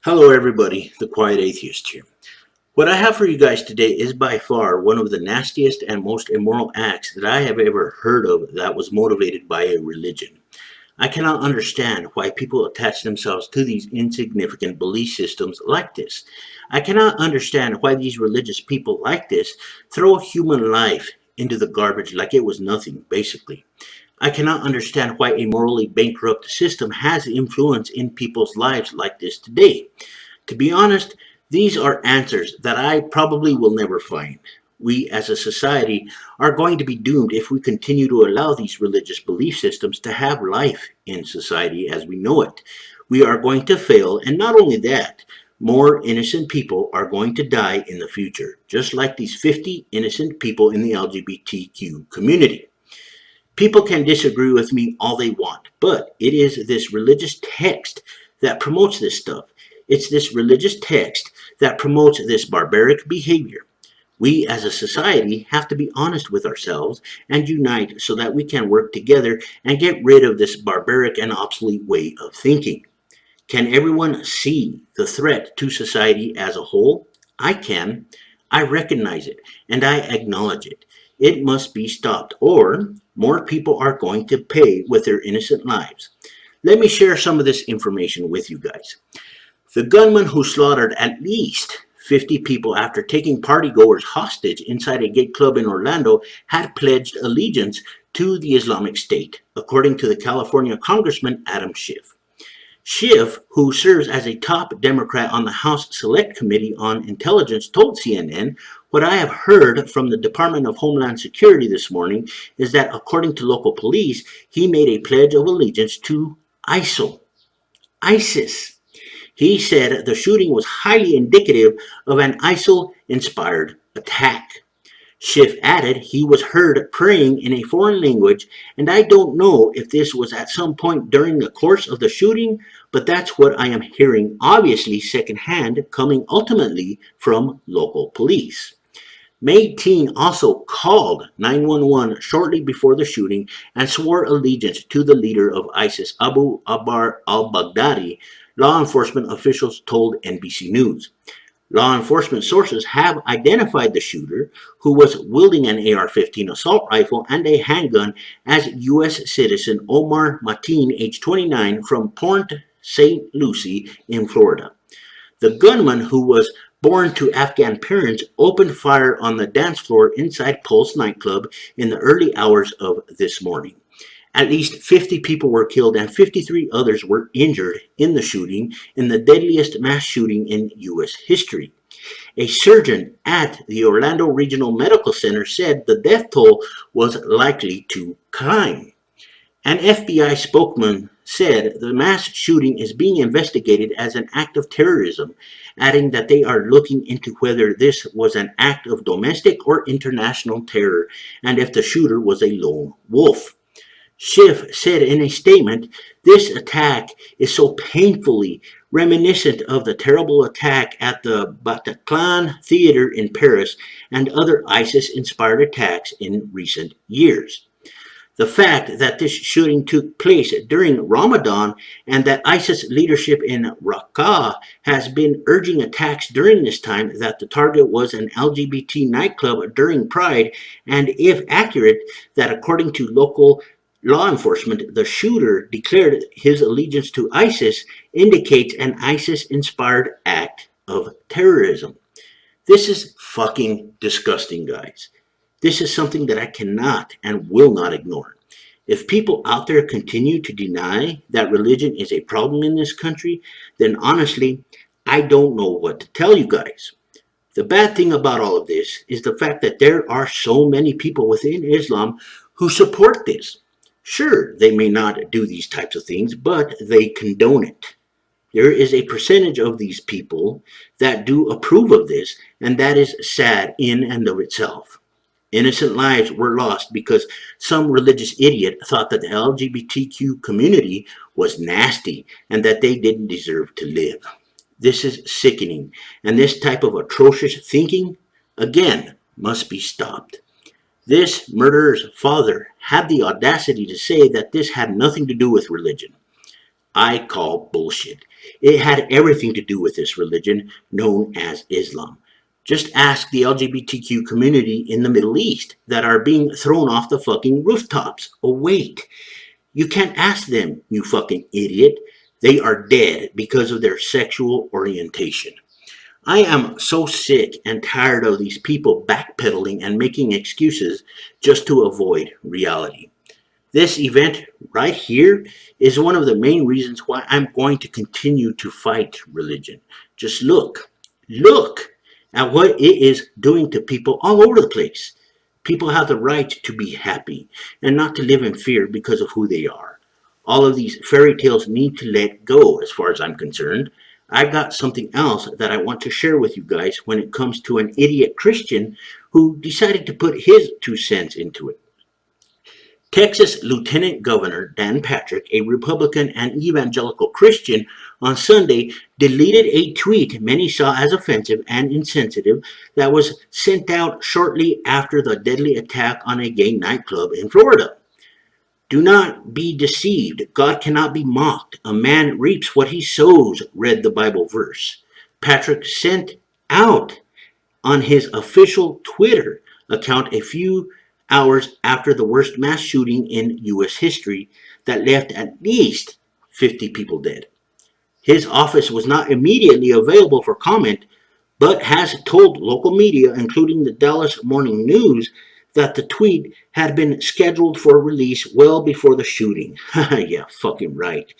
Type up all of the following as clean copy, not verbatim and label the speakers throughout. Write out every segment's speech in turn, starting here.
Speaker 1: Hello everybody, the Quiet Atheist here. What I have for you guys today is by far one of the nastiest and most immoral acts that I have ever heard of that was motivated by a religion. I cannot understand why people attach themselves to these insignificant belief systems like this. I cannot understand why these religious people like this throw human life into the garbage like it was nothing, basically. I cannot understand why a morally bankrupt system has influence in people's lives like this today. To be honest, these are answers that I probably will never find. We as a society are going to be doomed if we continue to allow these religious belief systems to have life in society as we know it. We are going to fail, and not only that, more innocent people are going to die in the future, just like these 50 innocent people in the LGBTQ community. People can disagree with me all they want, but it is this religious text that promotes this stuff. It's this religious text that promotes this barbaric behavior. We as a society have to be honest with ourselves and unite so that we can work together and get rid of this barbaric and obsolete way of thinking. Can everyone see the threat to society as a whole? I can. I recognize it and I acknowledge it. It must be stopped, or more people are going to pay with their innocent lives. Let me share some of this information with you guys. The gunman who slaughtered at least 50 people after taking partygoers hostage inside a gay club in Orlando had pledged allegiance to the Islamic State, according to the California Congressman Adam Schiff. Schiff, who serves as a top Democrat on the House Select Committee on Intelligence, told CNN, "What I have heard from the Department of Homeland Security this morning is that according to local police, he made a pledge of allegiance to ISIS. He said the shooting was highly indicative of an ISIL-inspired attack. Schiff added he was heard praying in a foreign language, and I don't know if this was at some point during the course of the shooting, but that's what I am hearing, obviously secondhand, coming ultimately from local police." Mateen also called 911 shortly before the shooting and swore allegiance to the leader of ISIS, Abu Abar al-Baghdadi, law enforcement officials told NBC News. Law enforcement sources have identified the shooter, who was wielding an AR-15 assault rifle and a handgun, as U.S. citizen Omar Mateen, age 29, from Port St. Lucie in Florida. The gunman, who was born to Afghan parents, opened fire on the dance floor inside Pulse nightclub in the early hours of this morning. At least 50 people were killed and 53 others were injured in the shooting, in the deadliest mass shooting in U.S. history. A surgeon at the Orlando Regional Medical Center said the death toll was likely to climb. An FBI spokesman said the mass shooting is being investigated as an act of terrorism, adding that they are looking into whether this was an act of domestic or international terror and if the shooter was a lone wolf. Schiff said in a statement, "This attack is so painfully reminiscent of the terrible attack at the Bataclan Theater in Paris and other ISIS-inspired attacks in recent years. The fact that this shooting took place during Ramadan and that ISIS leadership in Raqqa has been urging attacks during this time, that the target was an LGBT nightclub during Pride, and if accurate, that according to local law enforcement, the shooter declared his allegiance to ISIS, indicates an ISIS-inspired act of terrorism." This is fucking disgusting, guys. This is something that I cannot and will not ignore. If people out there continue to deny that religion is a problem in this country, then honestly, I don't know what to tell you guys. The bad thing about all of this is the fact that there are so many people within Islam who support this. Sure, they may not do these types of things, but they condone it. There is a percentage of these people that do approve of this, and that is sad in and of itself. Innocent lives were lost because some religious idiot thought that the LGBTQ community was nasty and that they didn't deserve to live. This is sickening, and this type of atrocious thinking, again, must be stopped. This murderer's father had the audacity to say that this had nothing to do with religion. I call bullshit. It had everything to do with this religion known as Islam. Just ask the LGBTQ community in the Middle East that are being thrown off the fucking rooftops. Oh, wait. You can't ask them, you fucking idiot. They are dead because of their sexual orientation. I am so sick and tired of these people backpedaling and making excuses just to avoid reality. This event right here is one of the main reasons why I'm going to continue to fight religion. Just look at what it is doing to people all over the place. People have the right to be happy and not to live in fear because of who they are. All of these fairy tales need to let go as far as I'm concerned. I've got something else that I want to share with you guys when it comes to an idiot Christian who decided to put his 2 cents into it. Texas Lieutenant Governor Dan Patrick, a Republican and evangelical Christian, on Sunday deleted a tweet many saw as offensive and insensitive that was sent out shortly after the deadly attack on a gay nightclub in Florida. Do not be deceived. God cannot be mocked. A man reaps what he sows, read the Bible verse. Patrick sent out on his official Twitter account a few hours after the worst mass shooting in U.S. history that left at least 50 people dead. His office was not immediately available for comment, but has told local media, including the Dallas Morning News, that the tweet had been scheduled for release well before the shooting. Yeah, fucking right.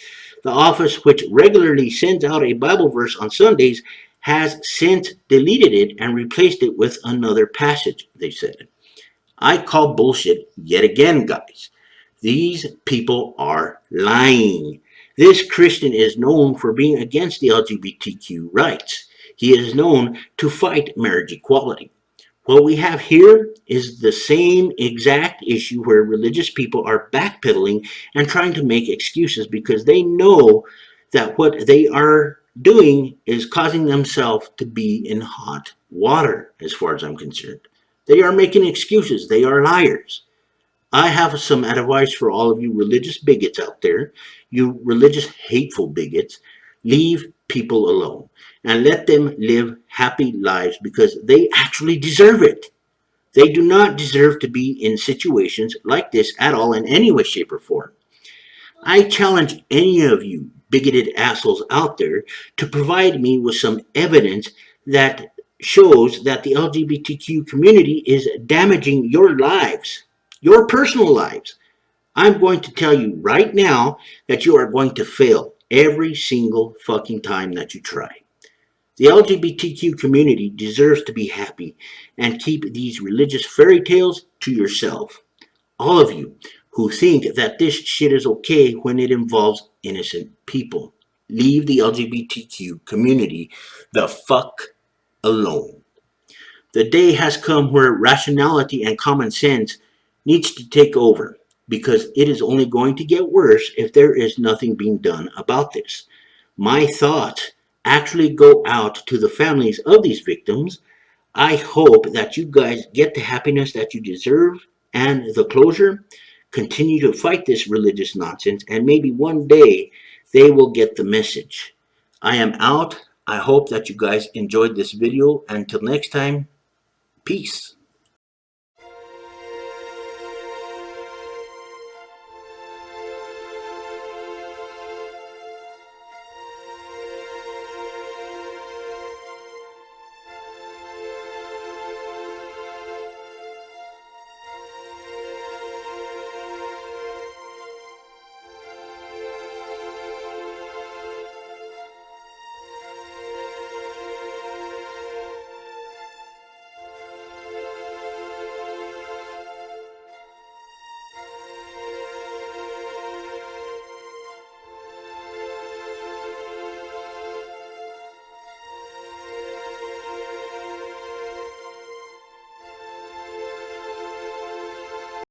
Speaker 1: The office, which regularly sends out a Bible verse on Sundays, has since deleted it and replaced it with another passage, they said. I call bullshit yet again, guys. These people are lying. This Christian is known for being against the LGBTQ rights. He is known to fight marriage equality. What we have here is the same exact issue where religious people are backpedaling and trying to make excuses because they know that what they are doing is causing themselves to be in hot water, as far as I'm concerned. They are making excuses. They are liars. I have some advice for all of you religious bigots out there, you religious hateful bigots. Leave people alone and let them live happy lives because they actually deserve it. They do not deserve to be in situations like this at all in any way, shape, or form. I challenge any of you bigoted assholes out there to provide me with some evidence that shows that the LGBTQ community is damaging your lives, your personal lives. I'm going to tell you right now that you are going to fail every single fucking time that you try. The LGBTQ community deserves to be happy and keep these religious fairy tales to yourself. All of you who think that this shit is okay when it involves innocent people. Leave the LGBTQ community the fuck alone. The day has come where rationality and common sense needs to take over because it is only going to get worse if there is nothing being done about this. My thoughts actually go out to the families of these victims. I hope that you guys get the happiness that you deserve and the closure. Continue to fight this religious nonsense, and maybe one day they will get the message. I am out. I hope that you guys enjoyed this video. Until next time, peace.